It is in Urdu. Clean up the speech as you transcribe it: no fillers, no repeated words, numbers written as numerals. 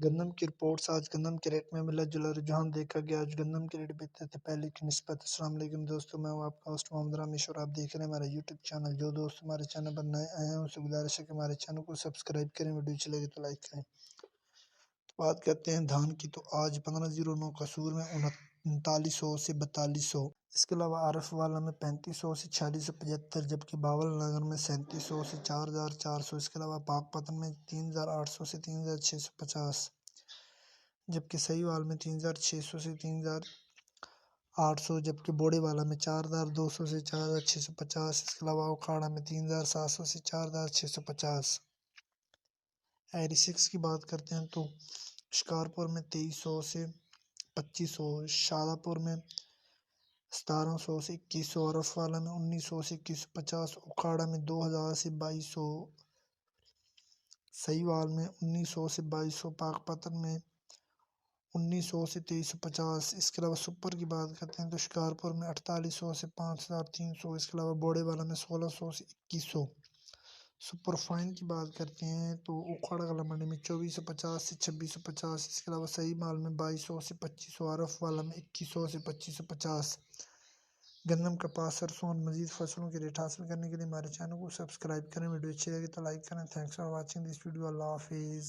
گندم کی رپورٹس۔ آج گندم کے ریٹ میں ملا جلا رجحان دیکھا گیا۔ آج گندم کے ریٹ بہتر تھے پہلے کی نسبت۔ السلام علیکم دوستوں، میں ہوں آپ کا ہوسٹ محمد رامیش اور آپ دیکھ رہے ہیں ہمارا یوٹیوب چینل۔ جو دوست ہمارے چینل پر نئے آئے ہیں ان سے گزارش ہے کہ ہمارے چینل کو سبسکرائب کریں، ویڈیو اچھی لگے تو لائک کریں۔ تو بات کرتے ہیں دھان کی، تو آج 1509 قصور میں 3900 سے 4200، اس کے علاوہ عارف والا میں 3500 سے 4675، جبکہ باول نگر میں 3700 سے 4400، اس کے علاوہ پاک پتن میں 3800 سے 3650، جبکہ سہیوال میں 3600 سے 3800، جبکہ بوڑے والا میں 4200 سے 4650، اس کے علاوہ اکھاڑا میں 3700 سے 4650۔ ایری 6 کی بات کرتے ہیں تو شکارپور میں 2300 سے 2500، شادہ پور میں 1700 سے 2100، عرف والا میں 1900 سے 2150، اکھاڑا میں 2000 سے 2200، سہیوال میں 1900 سے 2200، پاک پتن میں 1900 سے 2350۔ اس کے علاوہ سپر کی بات کرتے ہیں تو شکارپور میں 4800 سے 5300، اس کے علاوہ بوڑے والا میں 1600 سے 2100۔ سپر فائن کی بات کرتے ہیں تو اکھاڑا کلا منڈی میں 2450 سے 2650، اس کے علاوہ صحیح مال میں 2200 سے 2500، عرف والا میں 2100 سے 2550۔ گندم، کپاس، سرسوں اور مزید فصلوں کے ریٹ حاصل کرنے کے لیے ہمارے چینل کو سبسکرائب کریں، ویڈیو اچھی لگے تو لائک کریں۔ Thanks for watching this video. اللہ حافظ۔